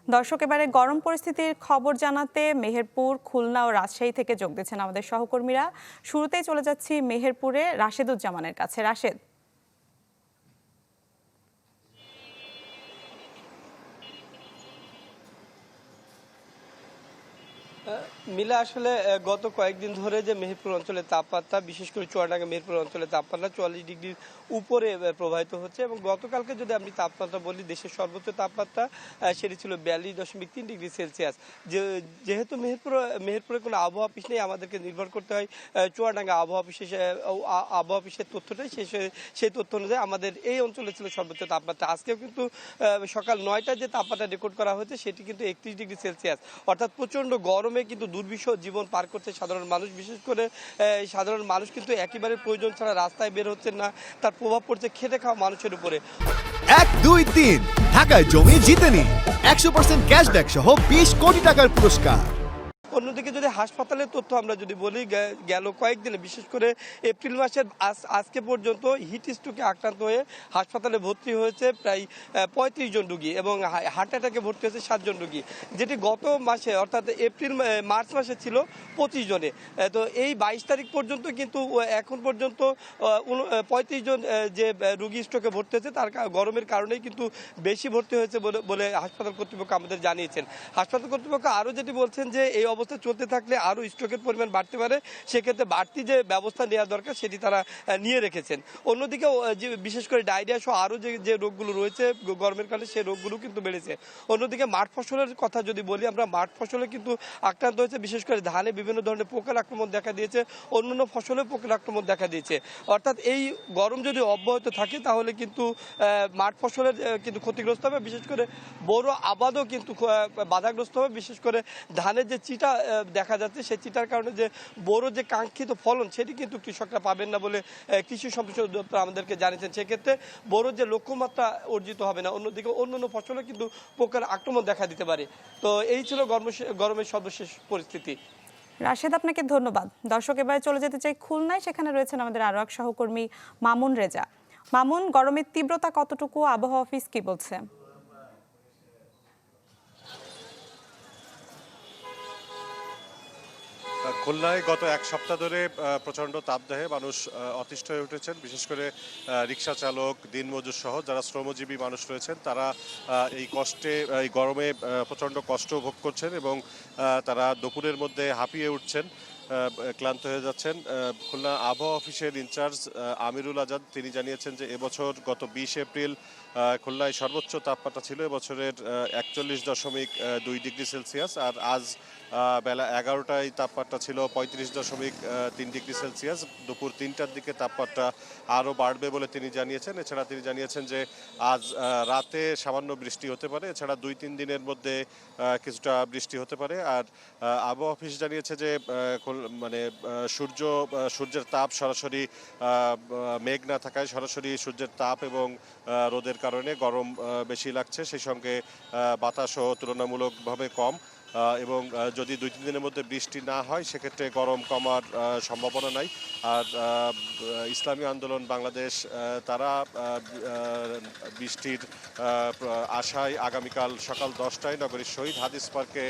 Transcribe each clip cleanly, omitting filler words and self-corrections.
দর্শক, এবারে গরম পরিস্থিতির খবর জানাতে মেহেরপুর, খুলনা ও রাজশাহী থেকে যোগ দিচ্ছেন আমাদের সহকর্মীরা। শুরুতেই চলে যাচ্ছি মেহেরপুরে রাশেদুজ্জামানের কাছে। রাশেদ। মিলা আসলে গত কয়েকদিন ধরে যে মেহেরপুর অঞ্চলের তাপমাত্রা, বিশেষ করে চুয়াডাঙ্গা মেহেরপুর অঞ্চলের তাপমাত্রা ৪৪ ডিগ্রির উপরে প্রবাহিত হচ্ছে। এবং গতকালকে যদি আমি তাপমাত্রা বলি, দেশের সর্বোচ্চ তাপমাত্রা সেটি ছিল ৪২.৩ ডিগ্রি সেলসিয়াস। যেহেতু মেহেরপুরে কোনো আবহাওয়া অফিস নেই, আমাদেরকে নির্ভর করতে হয় চুয়াডাঙ্গা আবহাওয়া অফিসের তথ্যটাই। সেই তথ্য অনুযায়ী আমাদের এই অঞ্চলে ছিল সর্বোচ্চ তাপমাত্রা। আজকেও কিন্তু সকাল ৯টায় যে তাপমাত্রা রেকর্ড করা হয়েছে সেটি কিন্তু ৩১ ডিগ্রি সেলসিয়াস। অর্থাৎ প্রচণ্ড গরমে কিন্তু দুর্বিষহ জীবন পার করছে সাধারণ মানুষ। বিশেষ করে সাধারণ মানুষ কিন্তু একেবারে প্রয়োজন ছাড়া রাস্তায় বের হচ্ছেন না। তার প্রভাব পড়ছে খেটে খাওয়া মানুষের উপরে। ১, ২, ৩ ঢাকায় জমি জিতে নিন ১০০% ক্যাশব্যাক সহ ২০ কোটি টাকার পুরস্কার। অন্যদিকে যদি হাসপাতালের তথ্য আমরা যদি বলি, গেল কয়েকদিনে বিশেষ করে এপ্রিল মাসের আজকে পর্যন্ত হিট স্ট্রোকে আক্রান্ত হয়ে হাসপাতালে ভর্তি হয়েছে প্রায় ৩৫ জন রোগী এবং হার্ট অ্যাটাকে ভর্তি হয়েছে ৭ জন রোগী, যেটি গত মাসে অর্থাৎ মার্চ মাসে ছিল ২৫ জনে। তো এই ২২ তারিখ পর্যন্ত কিন্তু এখন পর্যন্ত ৩৫ জন যে রোগী স্ট্রোকে ভর্তি হয়েছে, তার গরমের কারণেই কিন্তু বেশি ভর্তি হয়েছে বলে হাসপাতাল কর্তৃপক্ষ আমাদের জানিয়েছেন। হাসপাতাল কর্তৃপক্ষ আরও যেটি বলছেন যে এই অবস্থা চলতে থাকলে আরও স্ট্রোকের পরিমাণ বাড়তে পারে, সেক্ষেত্রে বাড়তি যে ব্যবস্থা নেওয়া দরকার সেটি তারা নিয়ে রেখেছেন। অন্যদিকে যে বিশেষ করে ডায়রিয়া সহ আরও যে রোগগুলো রয়েছে গরমের কারণে, সেই রোগগুলো কিন্তু বেড়েছে। অন্যদিকে মাঠ ফসলের কথা যদি বলি, আমরা মাঠ ফসলে কিন্তু আক্রান্ত হয়েছে। বিশেষ করে ধানে বিভিন্ন ধরনের পোকার আক্রমণ দেখা দিয়েছে, অন্যান্য ফসলে পোকার আক্রমণ দেখা দিয়েছে। অর্থাৎ এই গরম যদি অব্যাহত থাকে তাহলে কিন্তু মাঠ ফসলের কিন্তু ক্ষতিগ্রস্ত হবে। বিশেষ করে বড় আবাদও কিন্তু বাধাগ্রস্ত হবে। বিশেষ করে ধানের যে চিটা দেখা যাচ্ছে, সেই চিটার কারণে যে বড় যে কাঙ্ক্ষিত ফলন সেটি কিন্তু কৃষকরা পাবেন না বলে কৃষি সম্প্রসারণ দপ্তর আমাদেরকে জানিয়েছেন। সেক্ষেত্রে বড় যে লক্ষ্যমাত্রা অর্জিত হবে না। অন্যদিকে অন্যান্য ফসলে কিন্তু পোকার আক্রমণ দেখা দিতে পারে। তো এই ছিল গরমের সর্বশেষ পরিস্থিতি। রাশেদ, আপনাকে ধন্যবাদ। দর্শক, এবারে চলে যেতে চাই খুলনায়। সেখানে রয়েছেন আমাদের আরো এক সহকর্মী মামুন রেজা। মামুন, গরমের তীব্রতা কতটুকু, আবহাওয়া অফিস কি বলছে? খুলনায় গত এক সপ্তাহ ধরে প্রচণ্ড তাপদাহে মানুষ অতিষ্ঠ হয়ে উঠেছেন। বিশেষ করে রিক্সা চালক, দিনমজুর সহ যারা শ্রমজীবী মানুষ রয়েছেন, তারা এই গরমে প্রচণ্ড কষ্ট ভোগ করছেন এবং তারা দুপুরের মধ্যে হাঁপিয়ে উঠছেন, ক্লান্ত হয়ে যাচ্ছেন। খুলনা আবহাওয়া অফিসের ইনচার্জ আমিরুল আজাদ তিনি জানিয়েছেন যে এবছর গত ২০ এপ্রিল খুলনায় সর্বোচ্চ তাপমাত্রা ছিল এবছরের ৪১.২ ডিগ্রি সেলসিয়াস। আর আজ বেলা ১১টায় তাপমাত্রা ছিল ৩৫.৩ ডিগ্রি সেলসিয়াস। দুপুর ৩টার দিকে তাপমাত্রা আরও বাড়বে বলে তিনি জানিয়েছেন। এছাড়া তিনি জানিয়েছেন যে আজ রাতে সামান্য বৃষ্টি হতে পারে, এছাড়া ২-৩ দিনের মধ্যে কিছুটা বৃষ্টি হতে পারে। আর আবহাওয়া অফিস জানিয়েছে যে সূর্যের তাপ সরাসরি মেঘ না থাকায় সরাসরি সূর্যের তাপ এবং রোদের কারণে গরম বেশি লাগছে, সেই সঙ্গে বাতাসও তুলনামূলকভাবে কম। এবং যদি ২-৩ দিনের মধ্যে বৃষ্টি না হয় সেক্ষেত্রে গরম কমার সম্ভাবনা নাই। আর ইসলামী আন্দোলন বাংলাদেশ তারা বৃষ্টির আশায় আগামীকাল সকাল 10টায় নগরীর শহীদ হাদিস পার্কে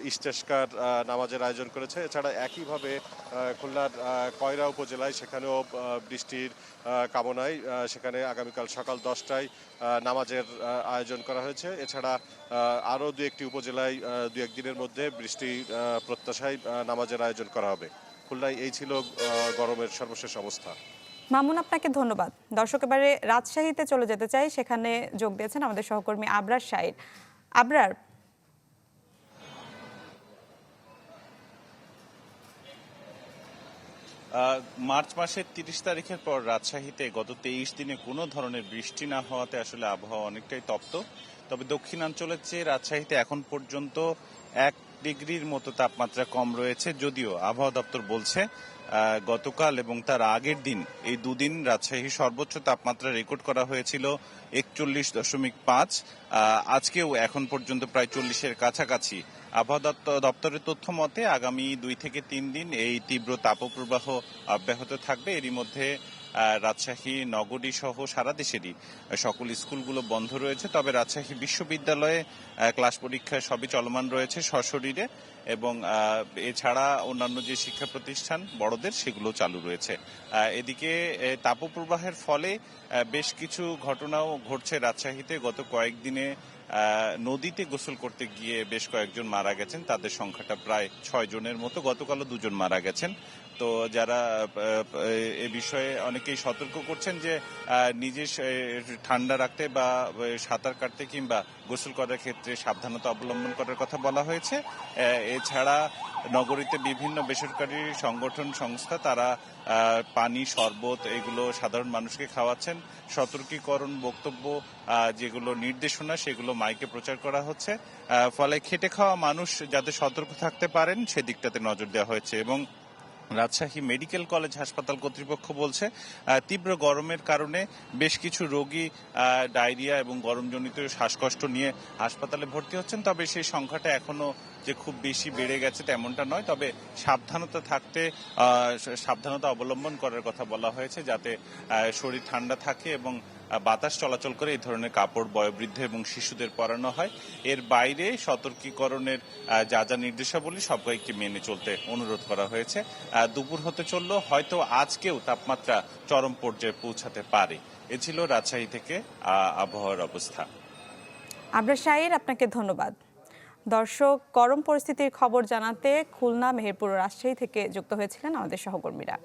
ইস্তেস্কার নামাজের আয়োজন করেছে। এছাড়া একইভাবে খুলনার কয়রা উপজেলায় সেখানেও বৃষ্টির কামনায় সেখানে আগামীকাল সকাল 10টায় নামাজের আয়োজন করা হয়েছে। এছাড়া আরও ২-১টি উপজেলায় ২-১ দিনের মধ্যে বৃষ্টির প্রত্যাশায় নামাজের আয়োজন করা হবে। খুলনায় এই ছিল গরমের সর্বশেষ অবস্থা। মামুন, আপনাকে ধন্যবাদ। দর্শক, এবারে রাজশাহীতে চলে যেতে চাই। সেখানে যোগ দিয়েছেন আমাদের সহকর্মী আবরার শাহিদ। আবরার। মার্চ মাসের ৩০ তারিখের পর রাজশাহীতে গত ২৩ দিনে কোনো ধরনের বৃষ্টি না হওয়াতে আসলে আবহাওয়া অনেকটাই তপ্ত। তবে দক্ষিণাঞ্চলের চেয়ে রাজশাহীতে এখন পর্যন্ত ১ ডিগ্রির মতো তাপমাত্রা কম রয়েছে, যদিও আবহাওয়া দপ্তর বলছে গতকাল এবং তার আগের দিন এই দুদিন রাজশাহীর সর্বোচ্চ তাপমাত্রা রেকর্ড করা হয়েছিল ৪১.৫। আজকেও এখন পর্যন্ত প্রায় ৪০-এর কাছাকাছি। আবহাওয়া দপ্তরের তথ্য মতে আগামী ২ থেকে ৩ দিন এই তীব্র তাপপ্রবাহ অব্যাহত থাকবে। এরই মধ্যে রাজশাহী নগরী সহ সারা দেশেরই সকল স্কুলগুলো বন্ধ রয়েছে, তবে রাজশাহী বিশ্ববিদ্যালয়ে ক্লাস পরীক্ষা সবই চলমান রয়েছে সশরীরে, এবং এছাড়া অন্যান্য যে শিক্ষা প্রতিষ্ঠান বড়দের সেগুলো চালু রয়েছে। এদিকে তাপপ্রবাহের ফলে বেশ কিছু ঘটনাও ঘটছে রাজশাহীতে। গত কয়েকদিনে নদীতে গোসল করতে গিয়ে বেশ কয়েকজন মারা গেছেন, তাদের সংখ্যাটা প্রায় 6 জনের মতো। গতকালও 2 জন মারা গেছেন। তো যারা এ বিষয়ে অনেকেই সতর্ক করছেন যে নিজে ঠান্ডা রাখতে বা সাঁতার কাটতে কিংবা গোসল করার ক্ষেত্রে সাবধানতা অবলম্বন করার কথা বলা হয়েছে। এছাড়া নগরীতে বিভিন্ন বেসরকারি সংগঠন সংস্থা তারা পানি, শরবত এগুলো সাধারণ মানুষকে খাওয়াচ্ছেন। সতর্কীকরণ বক্তব্য যেগুলো নির্দেশনা সেগুলো মাইকে প্রচার করা হচ্ছে। ফলে খেটে খাওয়া মানুষ যাতে সতর্ক থাকতে পারেন সেদিকটাতে নজর দেওয়া হয়েছে। এবং রাজশাহী মেডিকেল কলেজ হাসপাতাল কর্তৃপক্ষ বলছে তীব্র গরমের কারণে বেশ কিছু রোগী ডায়রিয়া এবং গরমজনিত শ্বাসকষ্ট নিয়ে হাসপাতালে ভর্তি হচ্ছেন, তবে সেই সংখ্যাটা এখনো যে খুব বেশি বেড়ে গেছে তেমনটা নয়। তবে সাবধানতা অবলম্বন করার কথা বলা হয়েছে, যাতে শরীর ঠান্ডা থাকে এবং বাতাস চলাচল করে এই ধরনের কাপড় বয়োবৃদ্ধ এবং শিশুদের পরানো হয়। এর বাইরে সতর্কীকরণের যা যা নির্দেশাবলী সবাইকে মেনে চলতে অনুরোধ করা হয়েছে। দুপুর হতে চলল, হয়তো আজকেও তাপমাত্রা চরম পর্যায়ে পৌঁছাতে পারে। এ ছিল রাজশাহী থেকে আবহাওয়ার অবস্থা। আবরার শাহির, আপনাকে ধন্যবাদ। দর্শক, গরম পরিস্থিতির খবর জানাতে খুলনা, মেহেরপুর ও রাজশাহী থেকে যুক্ত হয়েছিলেন আমাদের সহকর্মীরা।